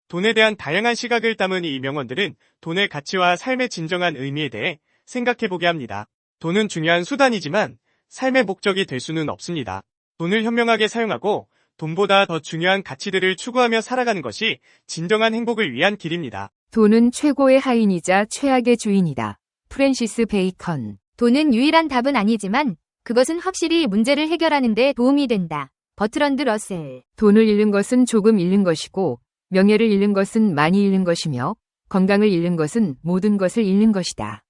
돈에 대한 다양한 시각을 담은 이 명언들은 돈의 가치와 삶의 진정한 의미에 대해 생각해보게 합니다. 돈은 중요한 수단이지만 삶의 목적이 될 수는 없습니다. 돈을 현명하게 사용하고 돈보다 더 중요한 가치들을 추구하며 살아가는 것이 진정한 행복을 위한 길입니다. 돈은 최고의 하인이자 최악의 주인이다. 프랜시스 베이컨. 돈은 유일한 답은 아니지만 그것은 확실히 문제를 해결하는 데 도움이 된다. 버트런드 러셀. 돈을 잃는 것은 조금 잃는 것이고 명예를 잃는 것은 많이 잃는 것이며 건강을 잃는 것은 모든 것을 잃는 것이다.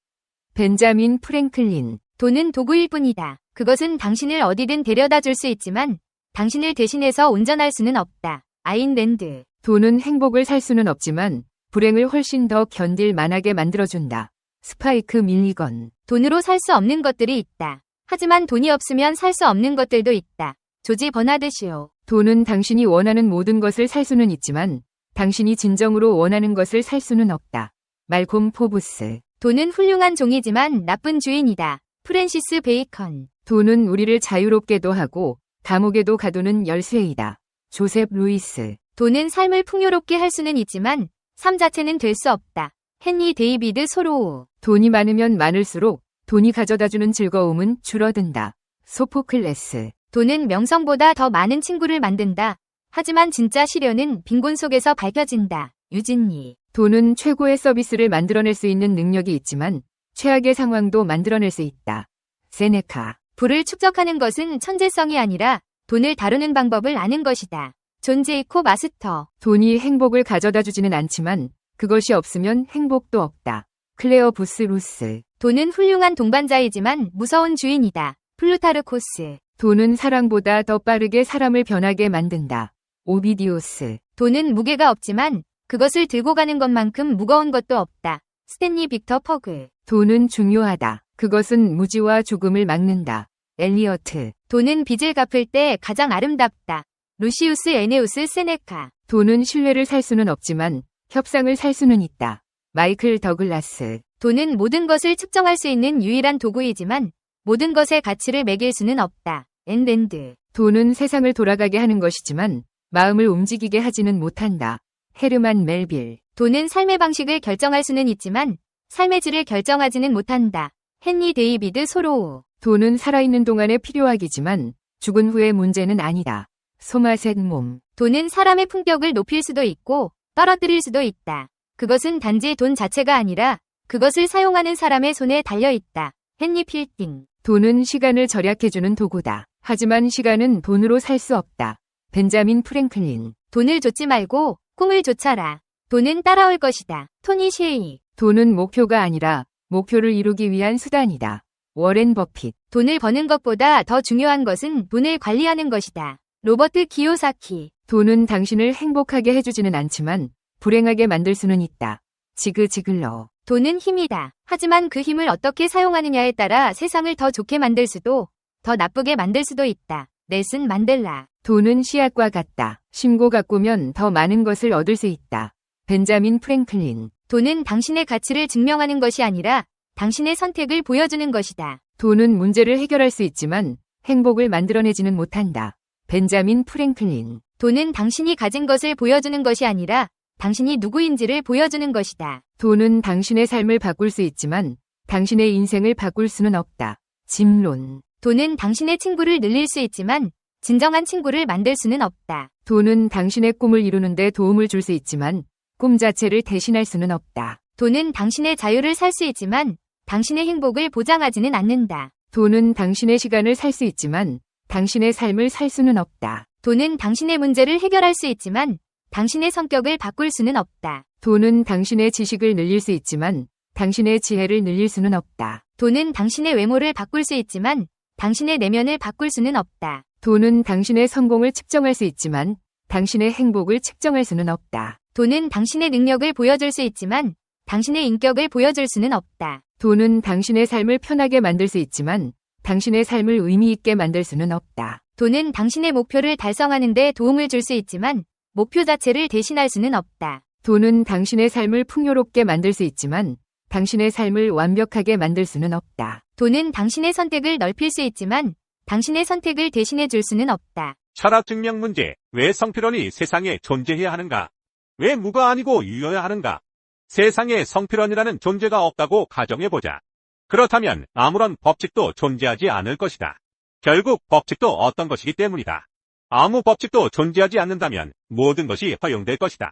벤자민 프랭클린. 돈은 도구일 뿐이다. 그것은 당신을 어디든 데려다 줄 수 있지만 당신을 대신해서 온전할 수는 없다. 아인 랜드. 돈은 행복을 살 수는 없지만 불행을 훨씬 더 견딜 만하게 만들어준다. 스파이크 밀리건. 돈으로 살 수 없는 것들이 있다. 하지만 돈이 없으면 살 수 없는 것들도 있다. 조지 버나드 쇼. 돈은 당신이 원하는 모든 것을 살 수는 있지만 당신이 진정으로 원하는 것을 살 수는 없다. 말콤 포브스. 돈은 훌륭한 종이지만 나쁜 주인이다. 프랜시스 베이컨. 돈은 우리를 자유롭게도 하고 감옥에도 가두는 열쇠이다. 조셉 루이스. 돈은 삶을 풍요롭게 할 수는 있지만 삶 자체는 될 수 없다. 헨리 데이비드 소로우. 돈이 많으면 많을수록 돈이 가져다주는 즐거움은 줄어든다. 소포클레스. 돈은 명성보다 더 많은 친구를 만든다. 하지만 진짜 시련은 빈곤 속에서 밝혀진다. 유진리. 돈은 최고의 서비스를 만들어낼 수 있는 능력이 있지만 최악의 상황도 만들어낼 수 있다. 세네카. 부를 축적하는 것은 천재성이 아니라 돈을 다루는 방법을 아는 것이다. 존 제이콥 마스터. 돈이 행복을 가져다 주지는 않지만 그것이 없으면 행복도 없다. 클레어 부스 루스. 돈은 훌륭한 동반자이지만 무서운 주인이다. 플루타르코스. 돈은 사랑보다 더 빠르게 사람을 변하게 만든다. 오비디우스. 돈은 무게가 없지만 그것을 들고 가는 것만큼 무거운 것도 없다. 스탠리 빅터 퍼그. 돈은 중요하다. 그것은 무지와 죽음을 막는다. 엘리어트. 돈은 빚을 갚을 때 가장 아름답다. 루시우스 에네우스 세네카. 돈은 신뢰를 살 수는 없지만 협상을 살 수는 있다. 마이클 더글라스. 돈은 모든 것을 측정할 수 있는 유일한 도구이지만 모든 것의 가치를 매길 수는 없다. 앤 랜드. 돈은 세상을 돌아가게 하는 것이지만 마음을 움직이게 하지는 못한다. 헤르만 멜빌. 돈은 삶의 방식을 결정할 수는 있지만 삶의 질을 결정하지는 못한다. 헨리 데이비드 소로우. 돈은 살아있는 동안에 필요하기지만 죽은 후의 문제는 아니다. 소마셋 몸. 돈은 사람의 품격을 높일 수도 있고 떨어뜨릴 수도 있다. 그것은 단지 돈 자체가 아니라 그것을 사용하는 사람의 손에 달려 있다. 헨리 필딩. 돈은 시간을 절약해주는 도구다. 하지만 시간은 돈으로 살 수 없다. 벤자민 프랭클린. 돈을 좇지 말고 꿈을 좇아라. 돈은 따라올 것이다. 토니 셰이. 돈은 목표가 아니라 목표를 이루기 위한 수단이다. 워렌 버핏. 돈을 버는 것보다 더 중요한 것은 돈을 관리하는 것이다. 로버트 키요사키. 돈은 당신을 행복하게 해주지는 않지만 불행하게 만들 수는 있다. 지그 지글러. 돈은 힘이다. 하지만 그 힘을 어떻게 사용하느냐에 따라 세상을 더 좋게 만들 수도 더 나쁘게 만들 수도 있다. 넬슨 만델라. 돈은 씨앗과 같다. 심고 가꾸면 더 많은 것을 얻을 수 있다. 벤자민 프랭클린. 돈은 당신의 가치를 증명하는 것이 아니라 당신의 선택을 보여주는 것이다. 돈은 문제를 해결할 수 있지만 행복을 만들어내지는 못한다. 벤자민 프랭클린. 돈은 당신이 가진 것을 보여주는 것이 아니라 당신이 누구인지를 보여주는 것이다. 돈은 당신의 삶을 바꿀 수 있지만 당신의 인생을 바꿀 수는 없다. 짐론. 돈은 당신의 친구를 늘릴 수 있지만 진정한 친구를 만들 수는 없다. 돈은 당신의 꿈을 이루는 데 도움을 줄 수 있지만 꿈 자체를 대신할 수는 없다. 돈은 당신의 자유를 살 수 있지만 당신의 행복을 보장하지는 않는다. 돈은 당신의 시간을 살 수 있지만 당신의 삶을 살 수는 없다. 돈은 당신의 문제를 해결할 수 있지만 당신의 성격을 바꿀 수는 없다. 돈은 당신의 지식을 늘릴 수 있지만 당신의 지혜를 늘릴 수는 없다. 돈은 당신의 외모를 바꿀 수 있지만 당신의 내면을 바꿀 수는 없다. 돈은 당신의 성공을 측정할 수 있지만 당신의 행복을 측정할 수는 없다. 돈은 당신의 능력을 보여줄 수 있지만 당신의 인격을 보여줄 수는 없다. 돈은 당신의 삶을 편하게 만들 수 있지만 당신의 삶을 의미 있게 만들 수는 없다. 돈은 당신의 목표를 달성하는 데 도움을 줄 수 있지만 목표 자체를 대신할 수는 없다. 돈은 당신의 삶을 풍요롭게 만들 수 있지만 당신의 삶을 완벽하게 만들 수는 없다. 돈은 당신의 선택을 넓힐 수 있지만 당신의 선택을 대신해 줄 수는 없다. 철학 증명 문제. 왜 성필론이 세상에 존재해야 하는가? 왜 무가 아니고 유여야 하는가? 세상에 성필원이라는 존재가 없다고 가정해보자. 그렇다면 아무런 법칙도 존재하지 않을 것이다. 결국 법칙도 어떤 것이기 때문이다. 아무 법칙도 존재하지 않는다면 모든 것이 허용될 것이다.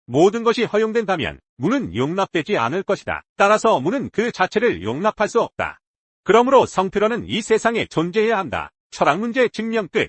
모든 것이 허용된다면 무는 용납되지 않을 것이다. 따라서 무는 그 자체를 용납할 수 없다. 그러므로 성필원은 이 세상에 존재해야 한다. 철학 문제 증명 끝.